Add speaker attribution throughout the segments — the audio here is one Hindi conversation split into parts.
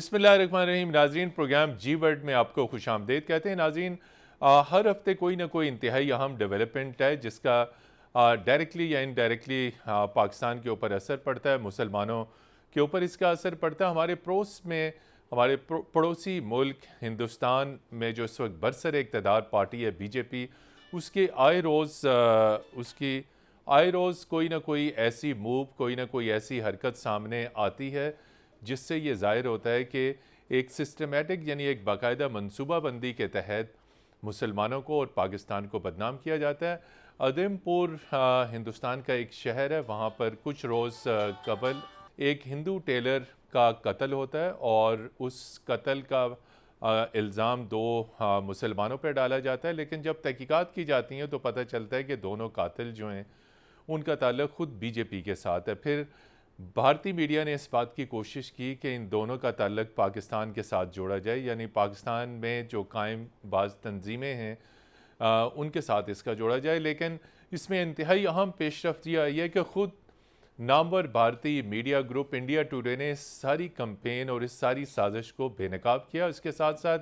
Speaker 1: बिस्मिल्लाहिर्रहमानिर्रहीम। नाज़रीन, प्रोग्राम जी वर्ल्ड में आपको खुशामदीद कहते हैं। नाज़रीन, हर हफ्ते कोई ना कोई इंतहाई अहम डेवलपमेंट है जिसका डायरेक्टली या इनडायरेक्टली पाकिस्तान के ऊपर असर पड़ता है, मुसलमानों के ऊपर इसका असर पड़ता है। हमारे पड़ोस में हमारे पड़ोसी मुल्क हिंदुस्तान में जो इस वक्त बरसर इक़्तिदार पार्टी है बीजेपी, उसकी आए रोज़ कोई ना कोई ऐसी मूव, कोई ना कोई ऐसी हरकत सामने आती है जिससे ये ज़ाहिर होता है कि एक सिस्टमेटिक यानी एक बाकायदा मनसूबाबंदी के तहत मुसलमानों को और पाकिस्तान को बदनाम किया जाता है। अदमपुर हिंदुस्तान का एक शहर है, वहाँ पर कुछ रोज़ कबल एक हिंदू टेलर का कत्ल होता है और उस कत्ल का इल्ज़ाम दो मुसलमानों पर डाला जाता है। लेकिन जब तहकीकात की जाती हैं तो पता चलता है कि दोनों कातिल जो हैं उनका ताल्लुक़ ख़ुद बीजेपी के साथ है। फिर भारतीय मीडिया ने इस बात की कोशिश की कि इन दोनों का ताल्लुक़ पाकिस्तान के साथ जोड़ा जाए, यानी पाकिस्तान में जो कायम बाज़ तंजीमें हैं उनके साथ इसका जोड़ा जाए। लेकिन इसमें इंतहाई अहम पेशरफ्त यह आई है कि ख़ुद नामवर भारतीय मीडिया ग्रुप इंडिया टुडे ने इस सारी कंपेन और इस सारी साजिश को बेनकाब किया। इसके साथ साथ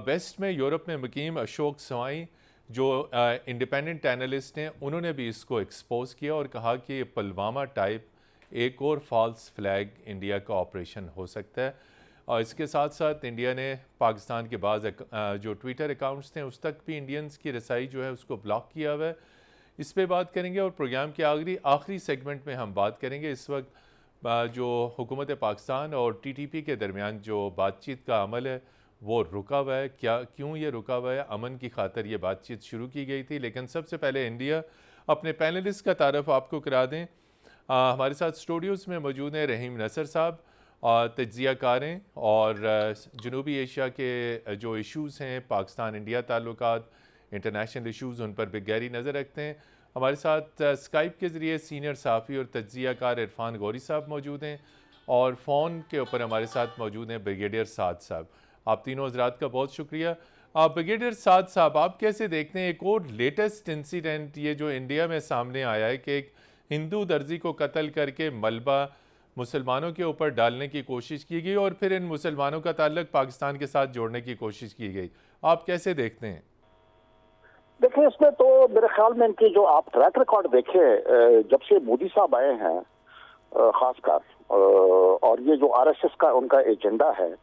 Speaker 1: वेस्ट में यूरोप में मुकीम अशोक सवाई जो इंडिपेंडेंट एनालिस्ट हैं, उन्होंने भी इसको एक्सपोज किया और कहा कि पुलवामा टाइप एक और फॉल्स फ्लैग इंडिया का ऑपरेशन हो सकता है। और इसके साथ साथ इंडिया ने पाकिस्तान के बाद जो ट्विटर अकाउंट्स थे उस तक भी इंडियंस की रसाई जो है उसको ब्लॉक किया हुआ है। इस पे बात करेंगे और प्रोग्राम के आखिरी सेगमेंट में हम बात करेंगे इस वक्त जो हुकूमत पाकिस्तान और TTP के दरमियान जो बातचीत का अमल है वो रुका हुआ है, क्यों ये रुका हुआ है। अमन की खातर ये बातचीत शुरू की गई थी, लेकिन सबसे पहले इंडिया अपने पैनलिस्ट का तारफ़ आपको करा दें। हमारे साथ स्टूडियोज़ में मौजूद हैं रहीम नसर साहब, तज्ज़ियाकार हैं और जनूबी एशिया के जो इश्यूज़ हैं, पाकिस्तान इंडिया ताल्लुकात, इंटरनेशनल इश्यूज़, उन पर भी गहरी नज़र रखते हैं। हमारे साथ स्काइप के ज़रिए सीनियर सहाफ़ी और तज्ज़ियाकार इरफान गौरी साहब मौजूद हैं और फ़ोन के ऊपर हमारे साथ मौजूद हैं ब्रिगेडियर साद साहब। आप तीनों हज़रात का बहुत शुक्रिया। ब्रिगेडियर साद साहब, आप कैसे देखते हैं एक और लेटेस्ट इंसिडेंट ये जो इंडिया में सामने आया है कि एक हिंदू दर्जी को कत्ल करके मलबा मुसलमानों के ऊपर डालने की कोशिश की गई और फिर इन मुसलमानों का ताल्लुक पाकिस्तान के साथ जोड़ने की कोशिश की गई, आप कैसे देखते हैं?
Speaker 2: देखिए, इसमें तो मेरे ख्याल में इनकी जो आप ट्रैक रिकॉर्ड देखें जब से मोदी साहब आए हैं खासकर, और ये जो RSS का उनका एजेंडा है,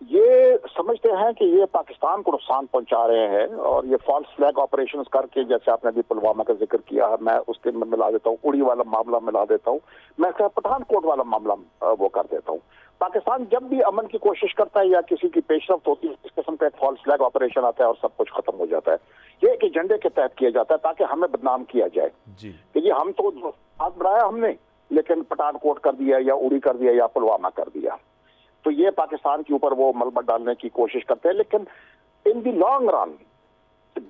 Speaker 2: ये समझते हैं कि ये पाकिस्तान को नुकसान पहुंचा रहे हैं और ये फॉल्स फ्लैग ऑपरेशंस करके, जैसे आपने अभी पुलवामा का जिक्र किया है, मैं उसके में मिला देता हूँ, उड़ी वाला मामला मिला देता हूँ, मैं पठानकोट वाला मामला वो कर देता हूँ। पाकिस्तान जब भी अमन की कोशिश करता है या किसी की पेशरफ्त होती है, इस किस्म का एक फॉल्स फ्लैग ऑपरेशन आता है और सब कुछ खत्म हो जाता है। ये एक एजेंडे के तहत किया जाता है ताकि हमें बदनाम किया जाए कि ये हम तो हाथ बढ़ाया हमने, लेकिन पठानकोट कर दिया या उड़ी कर दिया या पुलवामा कर दिया। तो ये पाकिस्तान के ऊपर वो मलबा डालने की कोशिश करते हैं। लेकिन इन दी लॉन्ग रन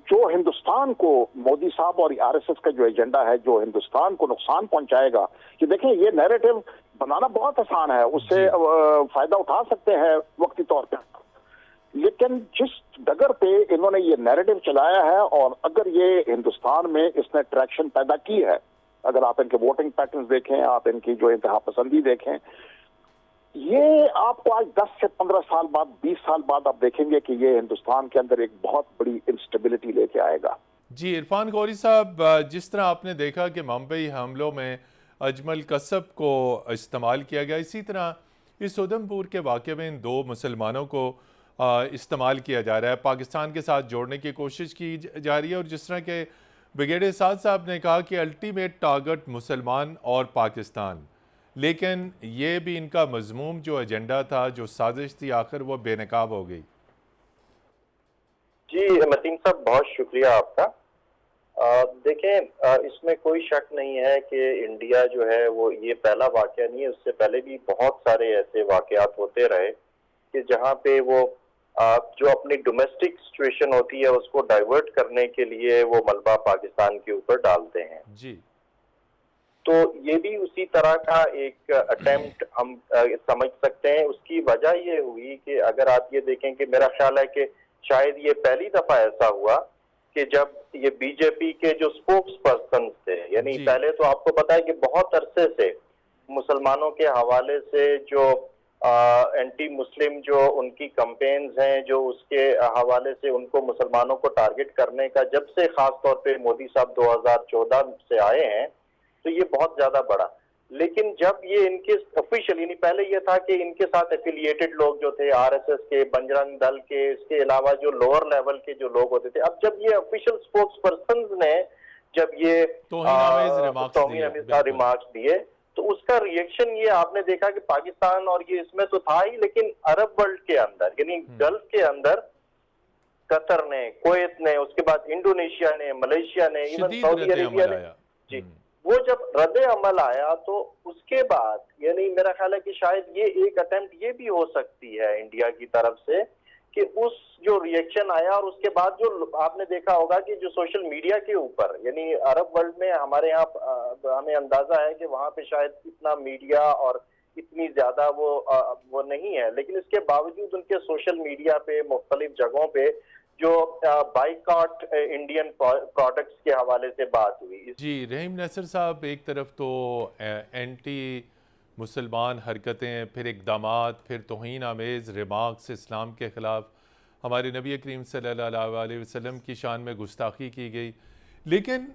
Speaker 2: जो हिंदुस्तान को मोदी साहब और RSS का जो एजेंडा है, जो हिंदुस्तान को नुकसान पहुंचाएगा, कि देखें ये नैरेटिव बनाना बहुत आसान है, उससे फायदा उठा सकते हैं वक्ती तौर पर, लेकिन जिस डगर पे इन्होंने ये नैरेटिव चलाया है और अगर ये हिंदुस्तान में इसने ट्रैक्शन पैदा की है, अगर आप इनके वोटिंग पैटर्न देखें, आप इनकी जो इंतहा पसंदी देखें, ये आपको आज 10 से 15 साल बाद, 20 साल बाद आप देखेंगे कि ये हिंदुस्तान के अंदर एक बहुत बड़ी इंस्टेबिलिटी लेके आएगा।
Speaker 1: जी इरफान गौरी साहब, जिस तरह आपने देखा कि मुंबई हमलों में अजमल कसब को इस्तेमाल किया गया, इसी तरह इस उधमपुर के वाक़े में इन दो मुसलमानों को इस्तेमाल किया जा रहा है, पाकिस्तान के साथ जोड़ने की कोशिश की जा रही है। और जिस तरह के ब्रिगेडियर साद साहब ने कहा कि अल्टीमेट टारगेट मुसलमान और पाकिस्तान, लेकिन ये भी इनका मजमूम जो एजेंडा था, जो साजिश थी, आखिर वो बेनकाब हो गई।
Speaker 3: जी मतीन साहब, बहुत शुक्रिया आपका। देखें, इसमें कोई शक नहीं है कि इंडिया जो है वो ये पहला वाकया नहीं है, उससे पहले भी बहुत सारे ऐसे वाकयात होते रहे कि जहाँ पे वो जो अपनी डोमेस्टिक सिचुएशन होती है उसको डाइवर्ट करने के लिए वो मलबा पाकिस्तान के ऊपर डालते हैं।
Speaker 1: जी,
Speaker 3: तो ये भी उसी तरह का एक अटेम्प्ट हम समझ सकते हैं। उसकी वजह ये हुई कि अगर आप ये देखें कि मेरा ख्याल है कि शायद ये पहली दफा ऐसा हुआ कि जब ये बीजेपी के जो स्पोक्स पर्सन थे, यानी पहले तो आपको पता है कि बहुत अरसे से मुसलमानों के हवाले से जो एंटी मुस्लिम जो उनकी कैंपेन्स हैं, जो उसके हवाले से उनको मुसलमानों को टारगेट करने का जब से खास तौर पे मोदी साहब 2014 से आए हैं, तो ये बहुत ज्यादा बढ़ा। लेकिन जब ये इनके ऑफिशियल, यानी पहले ये था कि इनके साथ एफिलिएटेड लोग जो थे आरएसएस के, बजरंग दल के, इसके अलावा जो लोअर लेवल के जो लोग होते थे, अब जब ये ऑफिशियल स्पोक्स पर्सन ने जब ये
Speaker 1: तौहीन
Speaker 3: रिमार्क्स दिए, तो उसका रिएक्शन ये आपने देखा कि पाकिस्तान और ये इसमें तो था ही, लेकिन अरब वर्ल्ड के अंदर यानी गल्फ के अंदर कतर ने, कुवैत ने, उसके बाद इंडोनेशिया ने, मलेशिया ने, इवन सऊदी अरेबिया ने, जी, वो जब रद्द अमल आया तो उसके बाद यानी मेरा ख्याल है कि शायद ये एक अटेम्प्ट ये भी हो सकती है इंडिया की तरफ से कि उस जो रिएक्शन आया और उसके बाद जो आपने देखा होगा कि जो सोशल मीडिया के ऊपर यानी अरब वर्ल्ड में हमारे यहाँ हमें अंदाजा है कि वहां पे शायद इतना मीडिया और इतनी ज्यादा वो नहीं है, लेकिन इसके बावजूद उनके सोशल मीडिया पे मुख्तलिफ जगहों पे जो बाइकॉट इंडियन प्रोडक्ट्स के हवाले से बात हुई।
Speaker 1: जी रहीम नसर साहब, एक तरफ तो एंटी मुसलमान हरकतें, फिर इक़दामात, फिर तौहीन आमेज़ रिमार्क्स इस्लाम के ख़िलाफ़, हमारे नबी करीम सल्लल्लाहु अलैहि वसल्लम की शान में गुस्ताखी की गई। लेकिन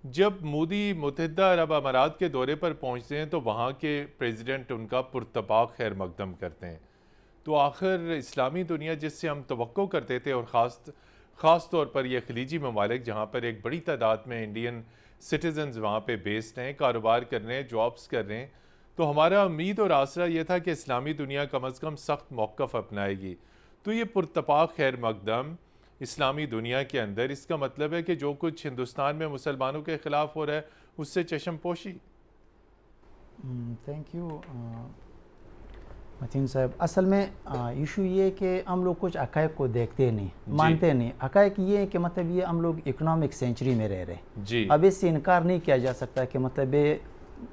Speaker 1: जब मोदी मुत्तहिदा अरब अमारात के दौरे पर पहुँचते हैं तो वहाँ के प्रेसिडेंट उनका पुरतपाक खैर मकदम करते हैं। तो आखिर इस्लामी दुनिया जिससे हम तवक्को करते थे, और ख़ास तौर पर यह खलीजी ममालिक जहाँ पर एक बड़ी तादाद में इंडियन सिटीज़न्स वहाँ पे बेस्ड हैं, कारोबार कर रहे हैं, जॉब्स कर रहे हैं, तो हमारा उम्मीद और आसरा यह था कि इस्लामी दुनिया कम अज़ कम सख्त मौक़िफ़ अपनाएगी। तो ये पुरतपाक खैर मकदम इस्लामी दुनिया के अंदर, इसका मतलब है कि जो कुछ हिंदुस्तान में मुसलमानों के ख़िलाफ़ हो रहा है उससे चशमपोशी।
Speaker 4: थैंक यू मतीन साहब। असल में इशू ये है कि हम लोग कुछ हक़ाइक़ को देखते नहीं, मानते नहीं। हक़ाइक़ ये है कि मतलब ये हम लोग इकोनॉमिक सेंचुरी में रह रहे हैं। अब इससे इनकार नहीं किया जा सकता कि मतलब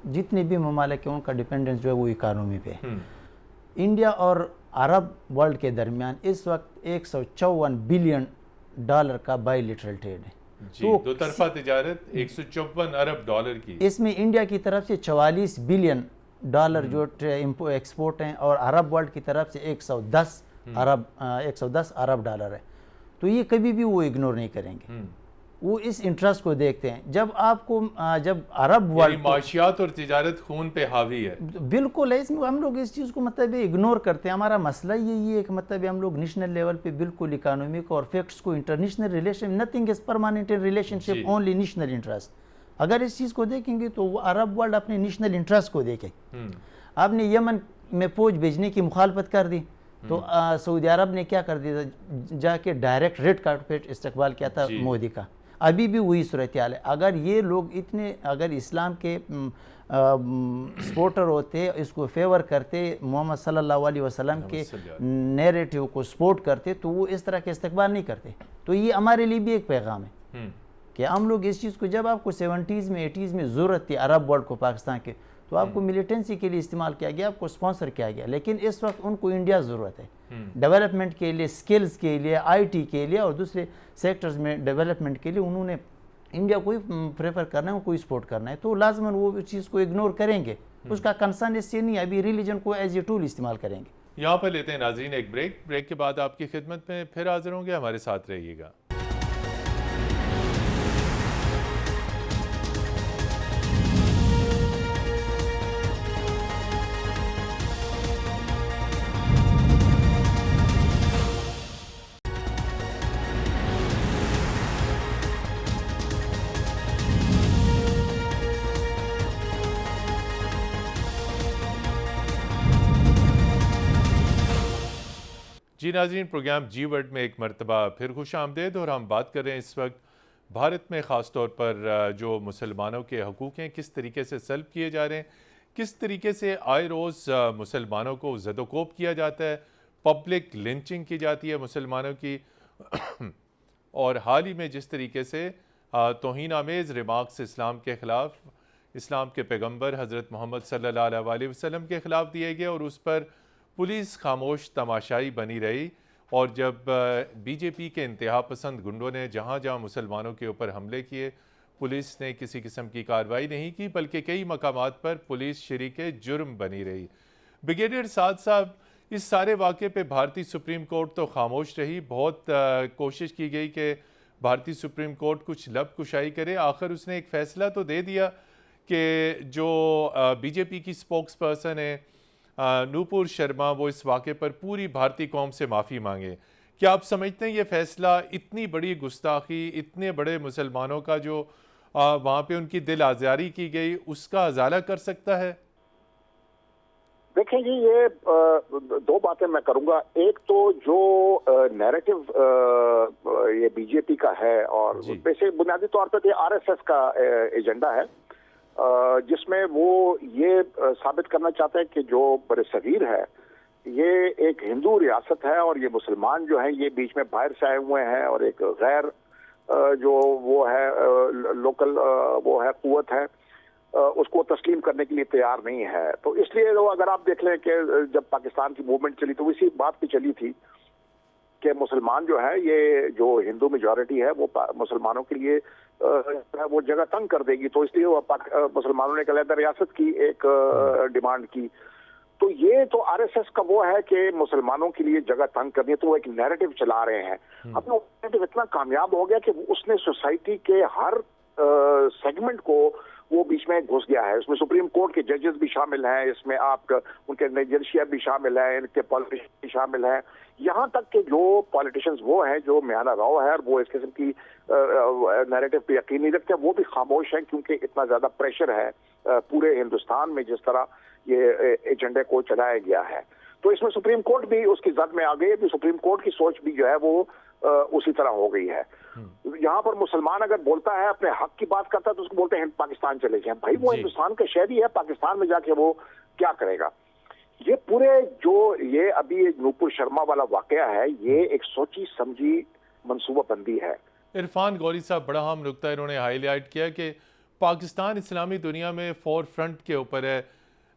Speaker 4: जितने भी ममालिक हैं उनका डिपेंडेंस जो है वो इकानमी पे है। इंडिया और अरब वर्ल्ड के दरमियान इस वक्त 154 बिलियन डॉलर का बायलैटरल ट्रेड है।
Speaker 1: तो दो तरफा तिजारत 154 अरब डॉलर की।
Speaker 4: इसमें इंडिया की तरफ से 44 बिलियन डॉलर जो एक्सपोर्ट हैं और अरब वर्ल्ड की तरफ से 110 अरब डॉलर है। तो ये कभी भी वो इग्नोर नहीं करेंगे, वो इस इंटरेस्ट को देखते हैं। जब अरब वर्ल्ड
Speaker 1: माशियात और तिजारत खून पे हावी है,
Speaker 4: बिल्कुल है, इसमें हम लोग इस चीज़ को मतलब इग्नोर करते हैं। हमारा मसला यही है कि मतलब हम लोग नेशनल लेवल पे बिल्कुल इकोनॉमिक और फैक्ट्स को, international relation, nothing is permanent in relationship, only national interest. अगर इस चीज़ को देखेंगे तो वो अरब वर्ल्ड अपने नेशनल इंटरेस्ट को देखे। आपने यमन में फौज भेजने की मुखालफत कर दी तो सऊदी अरब ने क्या कर दिया, जाके डायरेक्ट रेड कार्पेट इस्तकबाल किया था मोदी का। अभी भी वही सूरत हाल है। अगर ये लोग अगर इस्लाम के सपोर्टर होते, इसको फेवर करते, मोहम्मद सल्लल्लाहु अलैहि वसल्लम के नैरेटिव को सपोर्ट करते, तो वो इस तरह के इस्तकबाल नहीं करते। तो ये हमारे लिए भी एक पैगाम है कि हम लोग इस चीज़ को, जब आपको 70s में 80s में ज़रूरत थी अरब वर्ल्ड को पाकिस्तान के, तो आपको मिलिटेंसी के लिए इस्तेमाल किया गया, आपको स्पॉन्सर किया गया। लेकिन इस वक्त उनको इंडिया ज़रूरत है डेवलपमेंट के लिए, स्किल्स के लिए, आईटी के लिए और दूसरे सेक्टर्स में डेवलपमेंट के लिए। उन्होंने इंडिया को ही प्रेफर करना है, उनको सपोर्ट करना है। तो लाजमन वो उस चीज़ को इग्नोर करेंगे, उसका कंसर्न इससे नहीं, अभी रिलीजन को एज ए टूल इस्तेमाल करेंगे।
Speaker 1: यहाँ पर लेते हैं नाज़रीन एक ब्रेक के बाद आपकी खिदमत में फिर हाजिर होंगे, हमारे साथ रहिएगा। जी नाज़रीन, प्रोग्राम जी वर्ल्ड में एक मरतबा फिर खुश आमदेद। और हम बात कर रहे हैं इस वक्त भारत में ख़ास तौर पर जो मुसलमानों के हकूक़ हैं किस तरीके से सल्ब किए जा रहे हैं, किस तरीके से आए रोज़ मुसलमानों को ज़दोकोब किया जाता है, पब्लिक लिंचिंग की जाती है मुसलमानों की और हाल ही में जिस तरीके से तौहीन आमेज़ रिमार्क्स इस्लाम के ख़िलाफ़, इस्लाम के पैगम्बर हज़रत मोहम्मद सल्लल्लाहु अलैहि वसल्लम के ख़िलाफ़ दिए गए और उस पर पुलिस खामोश तमाशाई बनी रही। और जब बीजेपी के इंतहा पसंद गुंडों ने जहाँ जहाँ मुसलमानों के ऊपर हमले किए, पुलिस ने किसी किस्म की कार्रवाई नहीं की, बल्कि कई मकामात पर पुलिस शरीक जुर्म बनी रही। ब्रिगेडियर साद साहब, इस सारे वाक़े पे भारतीय सुप्रीम कोर्ट तो खामोश रही। बहुत कोशिश की गई कि भारतीय सुप्रीम कोर्ट कुछ लब कुशाई करे। आखिर उसने एक फ़ैसला तो दे दिया कि जो बीजेपी की स्पोक्स पर्सन है नूपुर शर्मा, वो इस वाक़े पर पूरी भारतीय कौम से माफ़ी मांगे। क्या आप समझते हैं ये फ़ैसला इतनी बड़ी गुस्ताखी, इतने बड़े मुसलमानों का जो वहाँ पे उनकी दिल आज़ारी की गई, उसका अजाला कर सकता है?
Speaker 2: देखिए जी, ये दो बातें मैं करूंगा। एक तो जो नैरेटिव ये बीजेपी का है और वैसे बुनियादी तौर पर ये आरएसएस का एजेंडा है, जिसमें वो ये साबित करना चाहते हैं कि जो बरसगीर है ये एक हिंदू रियासत है और ये मुसलमान जो हैं ये बीच में बाहर से आए हुए हैं और एक गैर जो वो है लोकल वो है कुव्वत है, उसको तस्लीम करने के लिए तैयार नहीं है। तो इसलिए तो अगर आप देख लें कि जब पाकिस्तान की मूवमेंट चली तो इसी बात की चली थी कि मुसलमान जो है, ये जो हिंदू मेजॉरिटी है वो मुसलमानों के लिए वो जगह तंग कर देगी, तो इसलिए वो मुसलमानों ने अलग रियासत की एक डिमांड की। तो ये तो आरएसएस का वो है कि मुसलमानों के लिए जगह तंग करनी है, तो वो एक नैरेटिव चला रहे हैं। अब वो नैरेटिव इतना कामयाब हो गया कि उसने सोसाइटी के हर सेगमेंट को वो बीच में घुस गया है। इसमें सुप्रीम कोर्ट के जजेस भी शामिल हैं, इसमें आप उनके नजरिया भी शामिल है, इनके पॉलिटिशियन भी शामिल हैं, यहाँ तक कि जो पॉलिटिशियंस वो हैं जो म्याना राव है और वो इस किस्म की नैरेटिव पे यकीन नहीं रखते, वो भी खामोश हैं क्योंकि इतना ज्यादा प्रेशर है पूरे हिंदुस्तान में जिस तरह ये एजेंडे को चलाया गया है। तो इसमें सुप्रीम कोर्ट भी उसकी जद में आ गई है। सुप्रीम कोर्ट की सोच भी जो है वो उसी तरह हो गई है। यहाँ पर मुसलमान अगर बोलता है, अपने हक की बात करता है, तो उसको बोलते हैं पाकिस्तान चले जाएं। भाई वो हिंदुस्तान का शहरी है, पाकिस्तान में जाके वो क्या करेगा? ये पूरे जो ये अभी नूपुर शर्मा वाला वाकया है, ये एक सोची समझी मंसूबाबंदी है।
Speaker 1: इरफान गौरी साहब, बड़ा अहम नुकता इन्होंने हाईलाइट किया कि पाकिस्तान इस्लामी दुनिया में फोर फ्रंट के ऊपर है।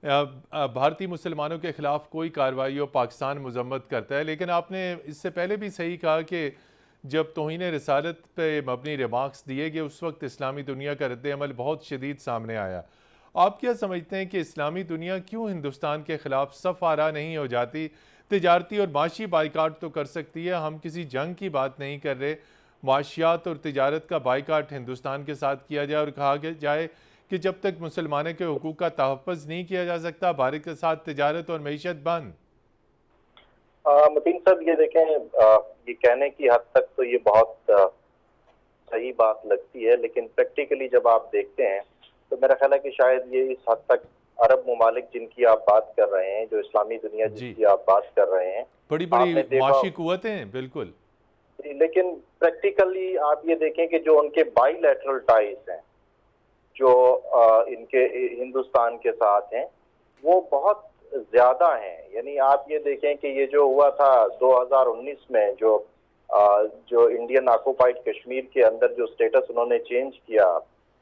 Speaker 1: भारतीय मुसलमानों के खिलाफ कोई कार्रवाई हो पाकिस्तान मजम्मत करता है, लेकिन आपने इससे पहले भी सही कहा कि जब तौहीन रिसालत पे मबनी रिमार्क्स दिए गए उस वक्त इस्लामी दुनिया का रद्द-ए-अमल बहुत शदीद सामने आया। आप क्या समझते हैं कि इस्लामी दुनिया क्यों हिंदुस्तान के खिलाफ सफ़ आरा नहीं हो जाती? तिजारती और माशी बाइकाट तो कर सकती है, हम किसी जंग की बात नहीं कर रहे। माशियात और तिजारत का बाइकाट हिंदुस्तान के साथ किया जाए और कहा जाए कि जब तक मुसलमानों के हुकूक का तहफ़्फ़ुज़ नहीं किया जा सकता, भारत के साथ तिजारत और मईशत बंद।
Speaker 3: मतीन साहब, ये देखें, ये कहने की हद तक तो ये बहुत सही बात लगती है, लेकिन प्रैक्टिकली जब आप देखते हैं तो मेरा ख्याल है कि शायद ये इस हद तक अरब ममालिक जिनकी आप बात कर रहे हैं, जो इस्लामी दुनिया जिनकी आप बात कर रहे हैं,
Speaker 1: बड़ी बड़ी माशी कुव्वतें हैं, बिल्कुल,
Speaker 3: लेकिन प्रैक्टिकली आप ये देखें कि जो उनके बाईलैटरल टाइज हैं जो इनके हिंदुस्तान के साथ हैं वो बहुत ज्यादा हैं। यानी आप ये देखें कि ये जो हुआ था 2019 में जो इंडियन ऑक्युपाइड कश्मीर के अंदर जो स्टेटस उन्होंने चेंज किया,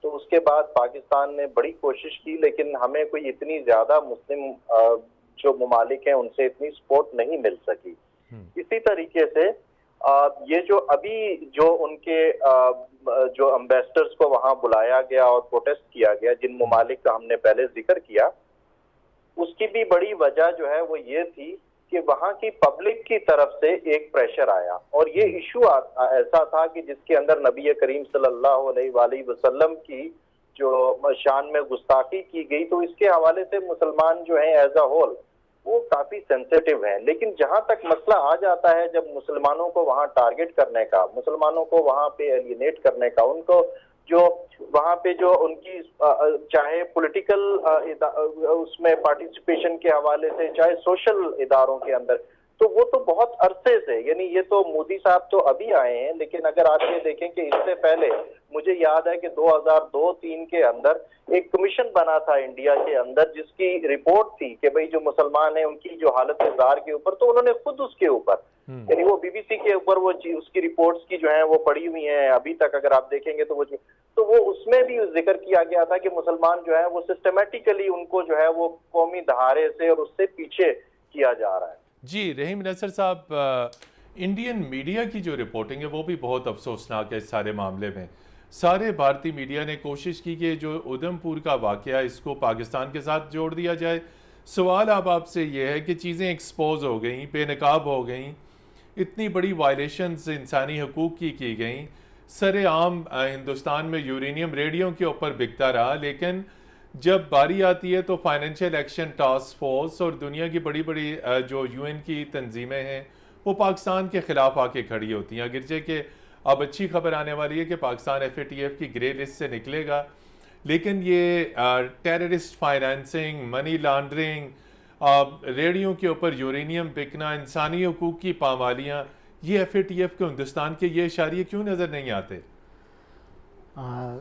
Speaker 3: तो उसके बाद पाकिस्तान ने बड़ी कोशिश की, लेकिन हमें कोई इतनी ज्यादा मुस्लिम जो ममालिक हैं उनसे इतनी सपोर्ट नहीं मिल सकी। इसी तरीके से ये जो अभी जो उनके जो एम्बेसडर्स को वहां बुलाया गया और प्रोटेस्ट किया गया, जिन ममालिक का हमने पहले जिक्र किया, उसकी भी बड़ी वजह जो है वो ये थी कि वहां की पब्लिक की तरफ से एक प्रेशर आया और ये इशू ऐसा था कि जिसके अंदर नबी करीम सल्लल्लाहु अलैहि वसल्लम की जो शान में गुस्ताखी की गई, तो इसके हवाले से मुसलमान जो है एज अ होल वो काफी सेंसिटिव हैं। लेकिन जहां तक मसला आ जाता है जब मुसलमानों को वहां टारगेट करने का, मुसलमानों को वहां पे एलिनेट करने का, उनको जो वहां पे जो उनकी चाहे पॉलिटिकल उसमें पार्टिसिपेशन के हवाले से, चाहे सोशल इदारों के अंदर, तो वो तो बहुत अरसे से, यानी ये तो मोदी साहब तो अभी आए हैं, लेकिन अगर आप ये देखें कि इससे पहले मुझे याद है कि 2002-03 के अंदर एक कमीशन बना था इंडिया के अंदर जिसकी रिपोर्ट थी कि भाई जो मुसलमान हैं उनकी जो हालत जार के ऊपर, तो उन्होंने खुद उसके ऊपर, यानी वो बीबीसी के ऊपर वो उसकी रिपोर्ट्स की जो है वो पड़ी हुई हैं अभी तक, अगर आप देखेंगे तो वो उसमें भी जिक्र किया गया था कि मुसलमान जो है वो सिस्टमेटिकली उनको जो है वो कौमी दहारे से और उससे पीछे किया जा रहा है।
Speaker 1: जी रहीम नसर साहब, इंडियन मीडिया की जो रिपोर्टिंग है वो भी बहुत अफसोसनाक है इस सारे मामले में। सारे भारतीय मीडिया ने कोशिश की कि जो उधमपुर का वाकया इसको पाकिस्तान के साथ जोड़ दिया जाए, सवाल अब आपसे ये है कि चीज़ें एक्सपोज हो गई, बेनकाब हो गई, इतनी बड़ी वायलेशंस इंसानी हकूक़ की गई, सरेआम हिंदुस्तान में यूरेनियम रेडियो के ऊपर बिकता रहा, लेकिन जब बारी आती है तो फाइनेंशियल एक्शन टास्क फोर्स और दुनिया की बड़ी बड़ी जो यूएन की तंजीमें हैं वो पाकिस्तान के ख़िलाफ़ आके खड़ी होती हैं। अगरचे कि अब अच्छी खबर आने वाली है कि पाकिस्तान FATF की ग्रे लिस्ट से निकलेगा, लेकिन ये terrorist financing, money laundering, radio के ऊपर यूरेनियम बिकना, इंसानी हकूक़ की पामालियाँ, ये FATF को हिंदुस्तान के ये इशारे क्यों नज़र नहीं आते?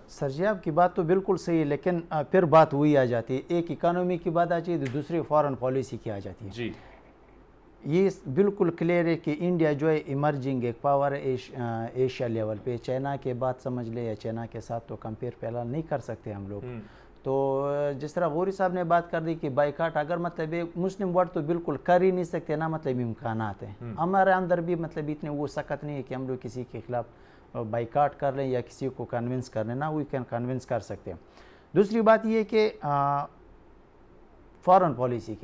Speaker 4: सर जी आपकी बात तो बिल्कुल सही है, लेकिन फिर बात वही आ जाती है, एक इकानमी की बात आ जाती है, दूसरी फॉरेन पॉलिसी की आ जाती है।
Speaker 1: जी,
Speaker 4: ये बिल्कुल क्लियर है कि इंडिया जो है इमर्जिंग एक पावर है एशिया लेवल पे। चाइना के बाद समझ ले या चाइना के साथ तो कंपेयर पहला नहीं कर सकते हम लोग। तो जिस तरह गौरी साहब ने बात कर दी कि बाइकाट, अगर मतलब एक मुस्लिम वर्ड तो बिल्कुल कर ही नहीं सकते ना, मतलब इम्कानात हैं हमारे अंदर भी, मतलब इतने वो सख्त नहीं है कि हम लोग किसी के खिलाफ बाइकाट कर लें या किसी को कन्विंस कर लें ना, वी कैन कन्विंस कर सकते हैं। दूसरी बात ये कि फॉरेन पॉलिसी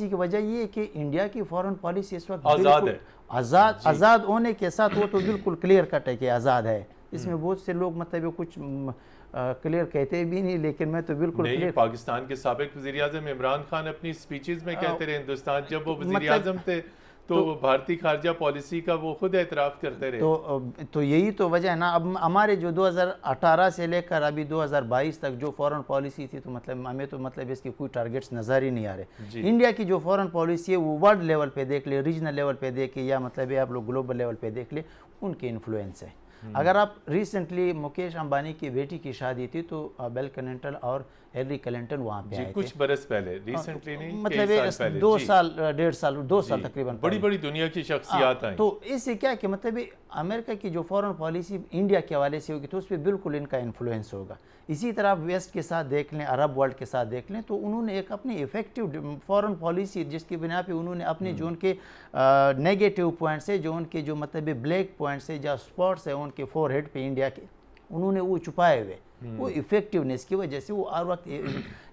Speaker 4: की वजह ये है कि इंडिया की फॉरेन पॉलिसी इस वक्त
Speaker 1: आज़ाद है,
Speaker 4: आज़ाद होने के साथ वो तो बिल्कुल क्लियर कट है कि आज़ाद है। इसमें बहुत से लोग मतलब कुछ क्लियर कहते भी नहीं, लेकिन मैं तो बिल्कुल
Speaker 1: नहीं,
Speaker 4: क्लियर।
Speaker 1: पाकिस्तान के साबिक वज़ीर-ए-आज़म इमरान खान अपनी स्पीचेस में कहते रहे हिंदुस्तान जब वो वज़ीर-ए-आज़म थे तो भारतीय खारजा पॉलिसी का वो खुद एतराफ़ करते रहे।
Speaker 4: तो यही तो वजह है ना। अब हमारे जो 2018 से लेकर अभी 2022 तक जो फॉरेन पॉलिसी थी, तो मतलब हमें तो मतलब इसके कोई टारगेट्स नज़र ही नहीं आ रहे। इंडिया की जो फॉरेन पॉलिसी है वो वर्ल्ड लेवल पे देख ले, रीजनल लेवल पे देख ले, या मतलब आप लोग ग्लोबल लेवल पे देख ले, उनके इन्फ्लुएंस है। अगर आप रिसेंटली मुकेश अंबानी की बेटी की शादी थी तो बिल क्लिंटन और हिलरी क्लिंटन वहाँ पे आए थे
Speaker 1: कुछ बरस पहले, रिसेंटली नहीं,
Speaker 4: मतलब 2 साल 1.5 साल तकरीबन
Speaker 1: बड़ी बड़ी दुनिया की शख्सियात आई।
Speaker 4: तो इससे क्या कि मतलब अमेरिका की जो फॉरेन पॉलिसी इंडिया के हवाले से होगी तो उस पर बिल्कुल इनका इन्फ्लुएंस होगा। इसी तरह वेस्ट के साथ देख लें, अरब वर्ल्ड के साथ देख लें, तो उन्होंने एक अपनी इफेक्टिव फॉरेन पॉलिसी जिसकी बिना पे उन्होंने अपने जो उनके नेगेटिव पॉइंट्स है, जो उनके जो मतलब ब्लैक पॉइंट्स है, जो स्पॉट्स है उनके फोरहेड पे इंडिया के, उन्होंने वो छुपाए हुए। वो इफ़ेक्टिवनेस की वजह से वो हर वक्त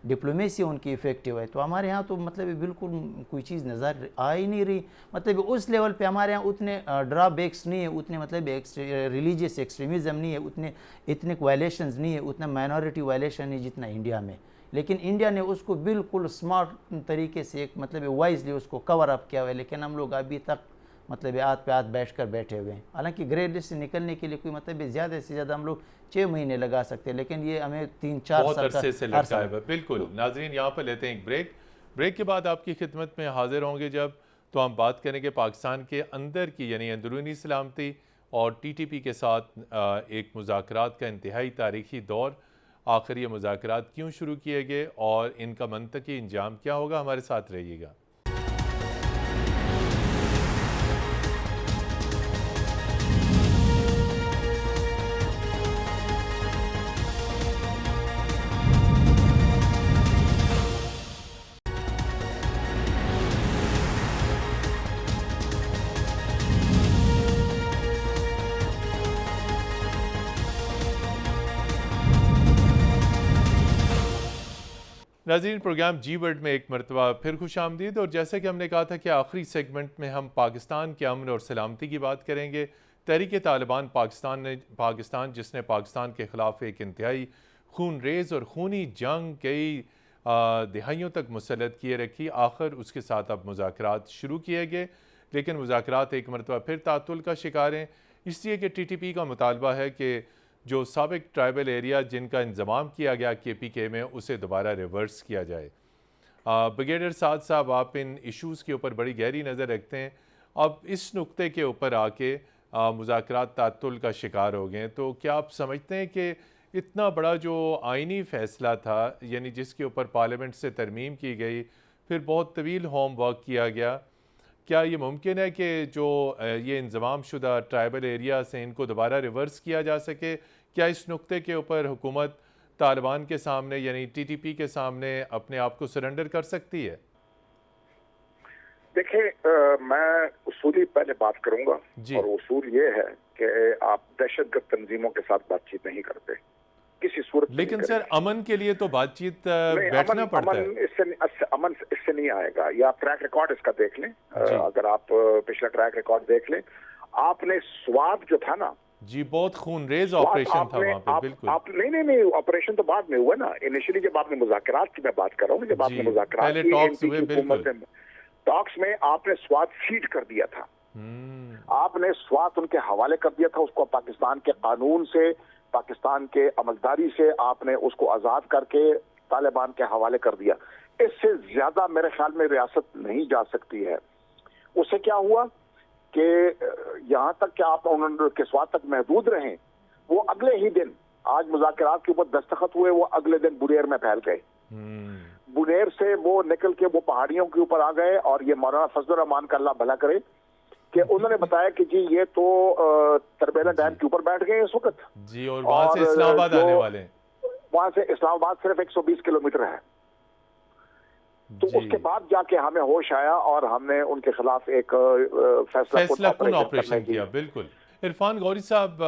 Speaker 4: डिप्लोमेसी उनकी इफ़ेक्टिव है। तो हमारे यहाँ तो मतलब बिल्कुल कोई चीज़ नज़र आ ही नहीं रही। मतलब उस लेवल पे हमारे यहाँ उतने ड्रॉबैक्स नहीं है, उतने मतलब रिलीजियस एक्सट्रीमिज़म नहीं है, उतने इतने वायलेशंस नहीं है, उतना माइनॉरिटी वायलेशन है जितना इंडिया में। लेकिन इंडिया ने उसको बिल्कुल स्मार्ट तरीके से एक मतलब वाइजली उसको कवर अप किया हुआ है। लेकिन हम लोग अभी तक मतलब हाथ पे हाथ बैठ हुए हैं। हालांकि ग्रे लिस्ट से निकलने के लिए कोई मतलब ज़्यादा से ज़्यादा हम लोग 6 महीने लगा सकते हैं, लेकिन ये हमें 3-4
Speaker 1: साल से लगा है। बिल्कुल नाजरीन, यहाँ पर लेते हैं एक ब्रेक के बाद आपकी खिदमत में हाजिर होंगे जब तो हम बात करेंगे पाकिस्तान के अंदर की यानी अंदरूनी सलामती और TTP के साथ एक मुज़ाकरात का इंतहाई तारीखी दौर। आखिर ये मुज़ाकरात क्यों शुरू किए गए और इनका मंतकी इंजाम क्या होगा? हमारे साथ रहिएगा। नाज़रीन, प्रोग्राम जी वर्ल्ड में एक मरतबा फिर खुश आमदीद। और जैसे कि हमने कहा था कि आखिरी सेगमेंट में हम पाकिस्तान के अमन और सलामती की बात करेंगे। तहरीक तालिबान पाकिस्तान जिसने पाकिस्तान के ख़िलाफ़ एक इंतहाई खून रेज़ और खूनी जंग कई दिहाइयों तक मुसल्लत किए रखी, आखिर उसके साथ अब मुज़ाकरात शुरू किए गए। लेकिन मुज़ाकरात एक मरतबा फिर तातुल का शिकार हैं, इसलिए कि TTP का मुतालबा है कि जो साबिक ट्राइबल एरिया जिनका इंतज़ाम किया गया KPK में, उसे दोबारा रिवर्स किया जाए। ब्रिगेडियर साद साहब, आप इन इश्यूज़ के ऊपर बड़ी गहरी नज़र रखते हैं। अब इस नुक्ते के ऊपर आके मुज़ाकरात तातुल का शिकार हो गए, तो क्या आप समझते हैं कि इतना बड़ा जो आइनी फ़ैसला था, यानी जिसके ऊपर पार्लियामेंट से तरमीम की गई, फिर बहुत तवील होम वर्क किया गया, क्या ये मुमकिन है कि जो ये इंज़माम शुदा ट्राइबल एरिया से इनको दोबारा रिवर्स किया जा सके? क्या इस नुक्ते के ऊपर हुकूमत तालिबान के सामने यानी TTP के सामने अपने आप को सरेंडर कर सकती है?
Speaker 2: देखिए, मैं उसूली पहले बात करूंगा, और उसूल ये है कि आप दहशतगर्द तंजीमों के साथ बातचीत नहीं करते। किसी सूरत में
Speaker 1: लेकिन
Speaker 2: नहीं
Speaker 1: सर
Speaker 2: करेंगे।
Speaker 1: अमन के लिए तो बातचीत
Speaker 2: नहीं,
Speaker 1: बैठना पड़ता है।
Speaker 2: अमन इससे नहीं आएगा। ये आप ट्रैक रिकॉर्ड इसका देख लें,
Speaker 1: जी।
Speaker 2: अगर आप पिछला ट्रैक रिकॉर्ड देख लें, आपने स्वाब जो था ना
Speaker 1: जी, बहुत खूनरेज
Speaker 2: स्वाब
Speaker 1: ऑपरेशन था
Speaker 2: आपने
Speaker 1: वहाँ पे, बिल्कुल।
Speaker 2: आप नहीं ऑपरेशन तो बाद में हुआ ना। इनिशियली जब आपने मुज़ाकरात की मैं बात कर रहा हूँ, जब आपने
Speaker 1: जी,
Speaker 2: मुज़ाकरात
Speaker 1: पहले
Speaker 2: की
Speaker 1: टॉक्स
Speaker 2: एमपी
Speaker 1: हुए,
Speaker 2: की
Speaker 1: बिल्कुल।
Speaker 2: हुकूमत ने, टॉक्स में आपने स्वात सीट कर दिया था। आपने स्वात उनके हवाले कर दिया था, उसको पाकिस्तान के कानून से, पाकिस्तान के अमलदारी से आपने उसको आजाद करके तालिबान के हवाले कर दिया। इससे ज्यादा मेरे ख्याल में रियासत नहीं जा सकती है। उससे क्या हुआ कि यहाँ तक कि आप उन्होंने के स्वात तक महदूद रहे, वो अगले ही दिन, आज मुज़ाकरात के ऊपर दस्तखत हुए, वो अगले दिन बुनेर में फैल गए। बुनेर से वो निकल के वो पहाड़ियों के ऊपर आ गए, और ये मौलाना फजलुर रहमान का अल्लाह भला करे कि उन्होंने बताया कि जी ये तो तरबेला डैम के ऊपर बैठ गए इस वक्त
Speaker 1: जी, और वहां से इस्लामाबाद आने वाले हैं।
Speaker 2: वहां से इस्लामाबाद सिर्फ 120 किलोमीटर है। तो उसके बाद जाके हमें होश आया और हमने उनके खिलाफ एक
Speaker 1: फैसलाकुन ऑपरेशन किया। बिल्कुल। इरफान गौरी साहब,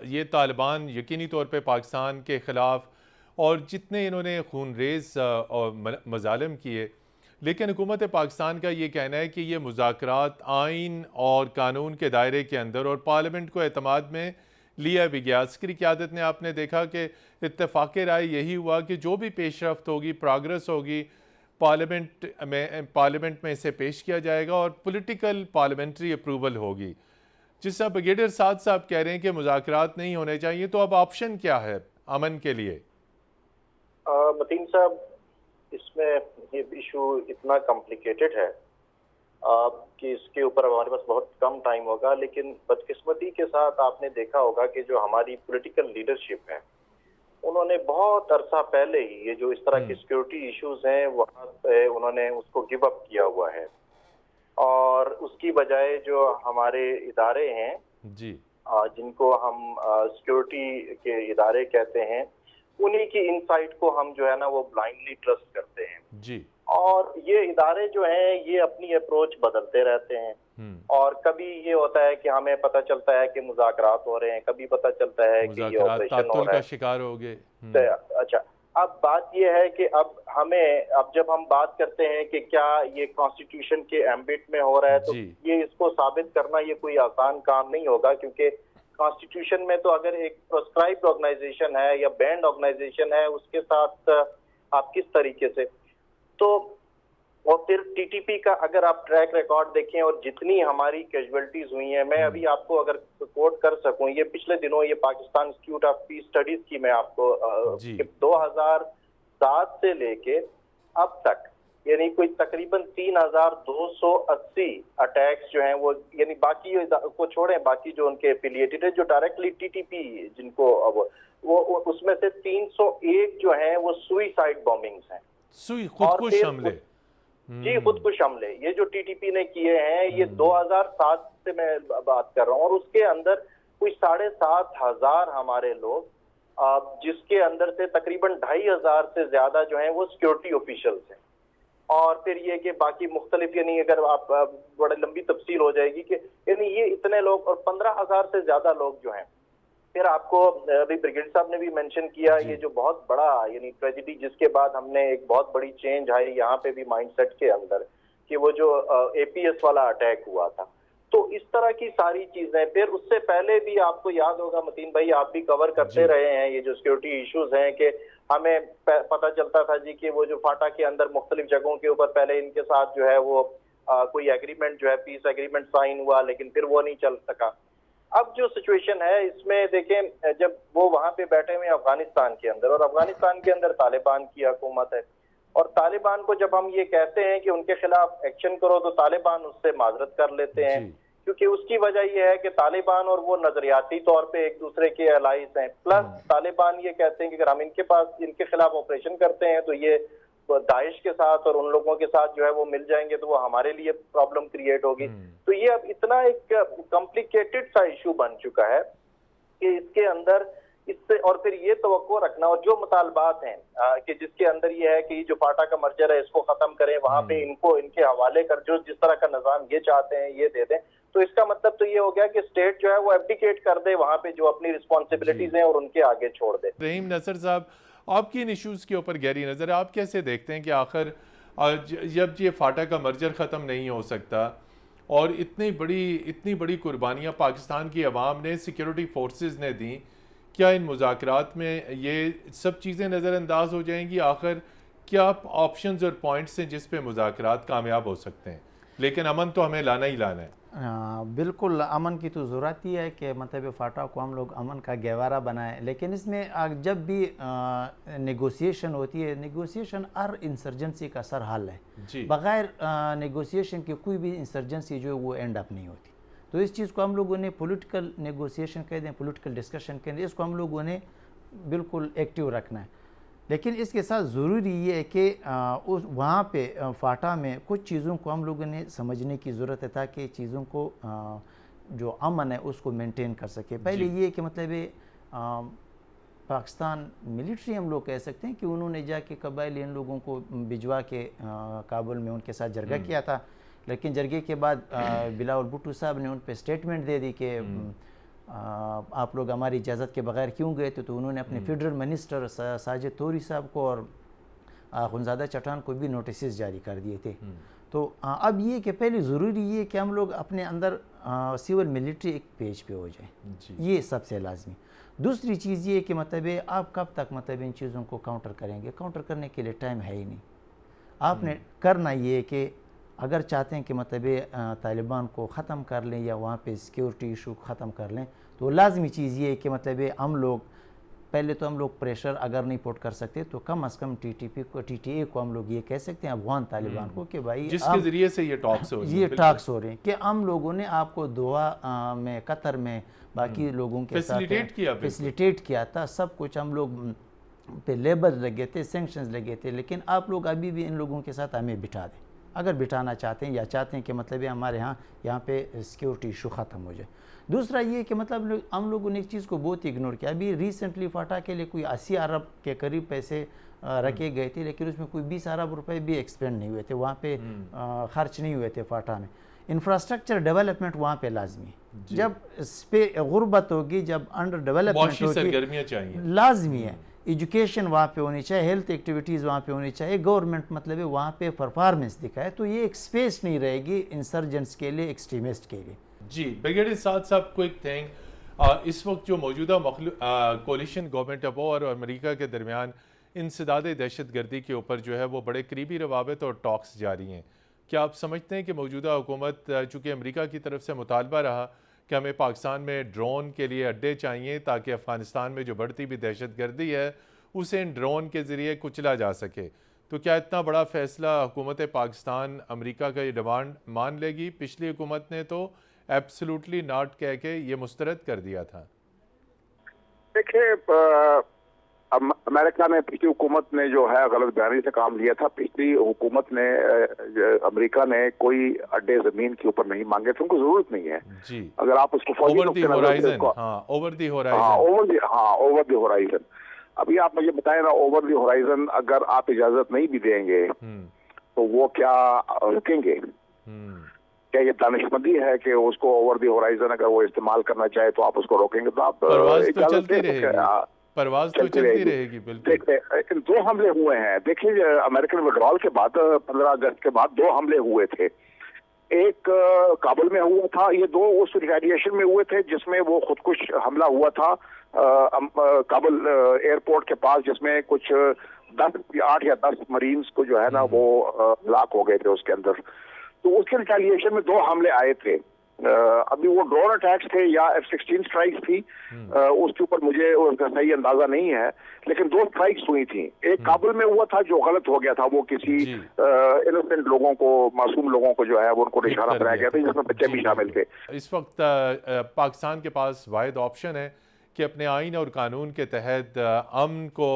Speaker 1: ये तालिबान यकीनी तौर पे पाकिस्तान के खिलाफ और जितने इन्होंने खूनरेज और मजालिम किए, लेकिन हुकूमत पाकिस्तान का ये कहना है कि ये मुज़ाकरात आइन और कानून के दायरे के अंदर और पार्लियामेंट को एतमाद में लिया भी गया। अस्करी क़यादत ने आपने देखा कि इत्तेफाक राय यही हुआ कि जो भी पेशरफ्त होगी, प्रोग्रेस होगी, पार्लियामेंट में इसे पेश किया जाएगा और पॉलिटिकल पार्लियामेंट्री अप्रूवल होगी। जिस तरह ब्रिगेडियर साद साहब कह रहे हैं कि मुज़ाकरात नहीं होने चाहिए, तो अब ऑप्शन क्या है अमन के लिए?
Speaker 3: मतीन साहब, इसमें ये इशू इतना कॉम्प्लिकेटेड है कि इसके ऊपर हमारे पास बहुत कम टाइम होगा। लेकिन बदकिस्मती के साथ आपने देखा होगा कि जो हमारी पॉलिटिकल लीडरशिप है, उन्होंने बहुत अरसा पहले ही ये जो इस तरह के सिक्योरिटी इश्यूज हैं वहाँ पे उन्होंने उसको गिव अप किया हुआ है, और उसकी बजाय जो हमारे इदारे हैं
Speaker 1: जी,
Speaker 3: जिनको हम सिक्योरिटी के इदारे कहते हैं, उन्हीं की इनसाइट को हम जो है ना वो ब्लाइंडली ट्रस्ट करते हैं
Speaker 1: जी।
Speaker 3: और ये इदारे जो हैं ये अपनी अप्रोच बदलते रहते हैं। और कभी ये होता है कि हमें पता चलता है कि मुज़ाकरात हो रहे हैं, कभी पता चलता है कि ये ऑपरेशन हो रहा है,
Speaker 1: शिकार हो गए।
Speaker 3: अच्छा, अब बात ये है कि अब जब हम बात करते हैं कि क्या ये कॉन्स्टिट्यूशन के एम्बिट में हो रहा है, तो ये इसको साबित करना ये कोई आसान काम नहीं होगा, क्योंकि कॉन्स्टिट्यूशन में तो अगर एक प्रोस्क्राइब्ड ऑर्गेनाइजेशन है या बैंड ऑर्गेनाइजेशन है, उसके साथ आप किस तरीके से, तो और फिर टीटीपी का अगर आप ट्रैक रिकॉर्ड देखें और जितनी हमारी कैजुअलिटीज हुई हैं, मैं अभी आपको अगर कोट कर सकूं, ये पिछले दिनों ये Pakistan institute of peace studies की मैं आपको 2007 से लेके अब तक यानी कोई तकरीबन 3280 अटैक्स जो हैं वो, यानी बाकी को छोड़ें, बाकी जो उनके एफिलिएटेड है जो डायरेक्टली टीटीपी जिनको वो उसमें से 301 जो हैं वो सुइसाइड बॉम्बिंग्स हैं,
Speaker 1: खुदकुश हमले।
Speaker 3: जी, खुदकुश हमले ये जो टीटीपी ने किए हैं, ये 2007 से मैं बात कर रहा हूँ, और उसके अंदर कोई 7500 हमारे लोग, जिसके अंदर से तकरीबन 2500 से ज्यादा जो हैं वो सिक्योरिटी ऑफिशियल्स हैं। और फिर ये कि बाकी मुख्तलिफ, यानी अगर आप बड़ी लंबी तफसील हो जाएगी कि यानी ये इतने लोग, और 15,000 से ज्यादा लोग जो हैं। फिर आपको अभी ब्रिगेडियर साहब ने भी मेंशन किया ये जो बहुत बड़ा यानी ट्रेजेडी, जिसके बाद हमने एक बहुत बड़ी चेंज आई यहाँ पे भी माइंडसेट के अंदर, कि वो जो एपीएस वाला अटैक हुआ था। तो इस तरह की सारी चीजें, फिर उससे पहले भी आपको याद होगा मतीन भाई, आप भी कवर करते रहे हैं ये जो सिक्योरिटी इश्यूज हैं, कि हमें पता चलता था जी कि वो जो फाटा के अंदर मुख्तलिफ जगहों के ऊपर पहले इनके साथ जो है वो कोई एग्रीमेंट जो है पीस एग्रीमेंट साइन हुआ, लेकिन फिर वो नहीं चल सका। अब जो सिचुएशन है इसमें देखें, जब वो वहां पे बैठे हुए अफगानिस्तान के अंदर, और अफगानिस्तान के अंदर तालिबान की हुकूमत है, और तालिबान को जब हम ये कहते हैं कि उनके खिलाफ एक्शन करो, तो तालिबान उससे माजरत कर लेते हैं, क्योंकि उसकी वजह यह है कि तालिबान और वो नजरियाती तौर पे एक दूसरे के अलाइज हैं। प्लस तालिबान ये कहते हैं कि अगर हम इनके खिलाफ ऑपरेशन करते हैं तो ये दाइश के साथ और उन लोगों के साथ जो है वो मिल जाएंगे, तो वो हमारे लिए प्रॉब्लम क्रिएट होगी। तो ये अब इतना एक कॉम्प्लिकेटेड सा इशू बन चुका है कि इसके अंदर इससे और फिर ये तवक्को रखना, और जो मुतालबात हैं कि जिसके अंदर ये है कि जो फाटा का मर्जर है इसको खत्म करें, वहां पे इनको इनके हवाले कर, जो जिस तरह का निजाम ये चाहते हैं ये दे दें, तो इसका मतलब तो ये हो गया कि स्टेट जो है वो एब्डिकेट कर दे वहां पे जो अपनी रिस्पॉन्सिबिलिटीज हैं और उनके आगे छोड़ दे।
Speaker 1: रहीम नसर साहब, आपकी इन इशूज़ के ऊपर गहरी नज़र, आप कैसे देखते हैं कि आखिर जब ये फाटा का मर्जर ख़त्म नहीं हो सकता और इतनी बड़ी कुर्बानियाँ पाकिस्तान की अवाम ने, सिक्योरिटी फोर्सेस ने दी, क्या इन मुज़ाकरात में ये सब चीज़ें नज़रअंदाज हो जाएंगी? आखिर क्या ऑप्शंस और पॉइंट्स हैं जिस पे मुज़ाकरात कामयाब हो सकते हैं? लेकिन अमन तो हमें लाना ही लाना है।
Speaker 4: बिल्कुल, अमन की तो ज़रूरत ही है कि मतलब फाटा को हम लोग अमन का गहवारा बनाएं, लेकिन इसमें जब भी नेगोशिएशन होती है, नेगोशिएशन हर इंसर्जेंसी का सर हल है। बग़ैर नेगोशिएशन के कोई भी इंसर्जेंसी जो है वो एंड अप नहीं होती। तो इस चीज़ को हम लोगों ने पॉलिटिकल नेगोशिएशन कह दें, पॉलिटिकल डिस्कशन कह दें, इसको हम लोगों ने बिल्कुल एक्टिव रखना है। लेकिन इसके साथ ज़रूरी ये है कि उस वहाँ पे फाटा में कुछ चीज़ों को हम लोगों ने समझने की ज़रूरत है ताकि चीज़ों को जो अमन है उसको मेंटेन कर सके। पहले ये कि मतलब पाकिस्तान मिलिट्री हम लोग कह सकते हैं कि उन्होंने जाके कबायली इन लोगों को भिजवा के काबुल में उनके साथ जरगा किया था, लेकिन जरगे के बाद बिलावल भुट्टो साहब ने उन पर स्टेटमेंट दे दी कि आप लोग हमारी इजाज़त के बगैर क्यों गए थे। तो उन्होंने अपने फेडरल मिनिस्टर साजिद तोरी साहब को और खुनज़ादा चट्टान को भी नोटिस जारी कर दिए थे। तो अब ये कि पहले ज़रूरी ये कि हम लोग अपने अंदर सिविल मिलिट्री एक पेज पे हो जाए, ये सबसे लाजमी। दूसरी चीज़ ये कि मतलब आप कब तक मतलब इन चीज़ों को काउंटर करेंगे? काउंटर करने के लिए टाइम है ही नहीं। आपने करना ये कि अगर चाहते हैं कि मतलब तालिबान को ख़त्म कर लें या वहाँ पे सिक्योरिटी इशू ख़त्म कर लें, तो लाजमी चीज़ ये है कि मतलब हम लोग पहले तो हम लोग प्रेशर अगर नहीं पुट कर सकते तो कम अज़ कम TTP को, TTA को हम लोग ये कह सकते हैं अफगान तालिबान को कि भाई
Speaker 1: जिसके ज़रिए से ये टॉक्स हो
Speaker 4: रहे हैं कि हम लोगों ने आपको दोहा में, कतर में बाकी लोगों के साथ फैसिलिटेट किया था, सब कुछ हम लोग पे लेबल लगे थे, सेंक्शंस लगे थे, लेकिन आप लोग अभी भी इन लोगों के साथ हमें बिठा दें अगर बिठाना चाहते हैं या चाहते हैं कि मतलब हमारे यहाँ पे सिक्योरिटी इशू ख़त्म हो जाए। दूसरा ये कि मतलब हम लोगों ने एक चीज़ को बहुत इग्नोर किया। अभी रिसेंटली फाटा के लिए कोई 80 अरब के करीब पैसे रखे गए थे, लेकिन उसमें कोई 20 अरब रुपए भी एक्सपेंड नहीं हुए थे, वहाँ पे खर्च नहीं हुए थे फाटा में। इंफ्रास्ट्रक्चर डेवलपमेंट वहाँ पे लाजमी है। जब इस पर गुर्बत होगी, जब अंडर डेवलपमेंट होगी, लाजमी है एजुकेशन वहाँ पे होनी चाहिए, हेल्थ एक्टिविटीज़ वहाँ पे होनी चाहिए, गवर्नमेंट मतलब वहाँ पे परफॉर्मेंस दिखाए, तो ये एक स्पेस नहीं रहेगी इंसर्जेंट्स के लिए, एक्सट्रीमिस्ट के लिए।
Speaker 1: जी ब्रिगेडियर साथ साहब, क्विक थिंग, इस वक्त जो मौजूदा कोलिशन गवर्नमेंट ऑफ और अमेरिका के दरमियान इंसदाद दहशतगर्दी के ऊपर जो है वो बड़े करीबी रवाबत और टॉक्स जारी हैं, क्या आप समझते हैं कि मौजूदा हुकूमत, चूँकि अमेरिका की तरफ से मुतालबा रहा कि हमें पाकिस्तान में ड्रोन के लिए अड्डे चाहिए ताकि अफ़गानिस्तान में जो बढ़ती भी दहशतगर्दी है उसे इन ड्रोन के ज़रिए कुचला जा सके, तो क्या इतना बड़ा फ़ैसला हुकूमत पाकिस्तान अमेरिका का ये डिमांड मान लेगी? पिछली हुकूमत ने तो एब्सोल्युटली नॉट कह के ये मुस्तरद कर दिया था।
Speaker 2: देखिए, अमेरिका ने, पिछली हुकूमत ने जो है गलत बयानी से काम लिया था। पिछली हुकूमत ने, अमेरिका ने कोई अड्डे जमीन के ऊपर नहीं मांगे थे, उनको जरूरत नहीं है जी। अगर आप उसको
Speaker 1: ओवर द
Speaker 2: होराइजन, अभी आप मुझे बताएं ना, ओवर द होराइजन अगर आप इजाजत नहीं भी देंगे तो वो क्या रुकेंगे? क्या ये दानिशमंदी है कि उसको ओवर द होराइजन अगर वो इस्तेमाल करना चाहे तो आप उसको रोकेंगे? तो आप
Speaker 1: परवाज तो चलती रहेगी। बिल्कुल।
Speaker 2: 2 हमले हुए हैं। देखिए, अमेरिकन विड्रॉल के बाद 15 अगस्त के बाद 2 हमले हुए थे। एक काबुल में हुआ था, ये 2 उस रिटेलिएशन में हुए थे जिसमें वो खुदकुश हमला हुआ था काबुल एयरपोर्ट के पास, जिसमें कुछ 8 या 10 मरीन्स को जो है ना वो हलाक हो गए थे उसके अंदर। तो उसके रिटेलिएशन में 2 हमले आए थे। अभी वो ड्रोन अटैक्स थे या F-16 स्ट्राइक्स थी, उसके ऊपर मुझे उसका सही अंदाजा नहीं है, लेकिन 2 स्ट्राइक्स हुई थी। एक काबुल में हुआ था जो गलत हो गया था, वो किसी इनोसेंट लोगों को, मासूम लोगों को जो है वो उनको निशाना बनाया गया था, जिसमें बच्चे भी शामिल थे।
Speaker 1: इस वक्त पाकिस्तान के पास वाहिद ऑप्शन है कि अपने आइन और कानून के तहत अमन को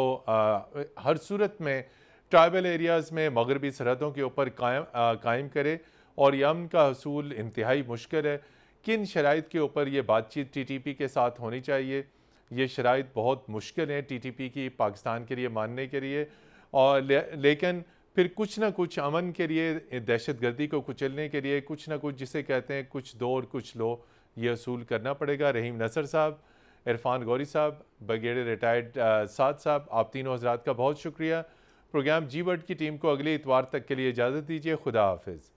Speaker 1: हर सूरत में ट्राइबल एरियाज़ में मगरबी सरहदों के ऊपर कायम करे, और ये अमन का हसूल इंतहाई मुश्किल है। किन शराइत के ऊपर ये बातचीत TTP के साथ होनी चाहिए, ये शराइत बहुत मुश्किल हैं TTP की पाकिस्तान के लिए मानने के लिए, और लेकिन फिर कुछ ना कुछ अमन के लिए, दहशत गर्दी को कुचलने के लिए कुछ ना कुछ, जिसे कहते हैं कुछ दो और कुछ लो, ये असूल करना पड़ेगा। रहीम नसर साहब, इरफान गौरी साहब, ब्रिगेडियर रिटायर्ड साद साहब, आप तीनों हज़रात का बहुत शुक्रिया। प्रोग्राम जी वर्ल्ड की टीम को अगले इतवार तक के लिए इजाज़त दीजिए। खुदा हाफिज़।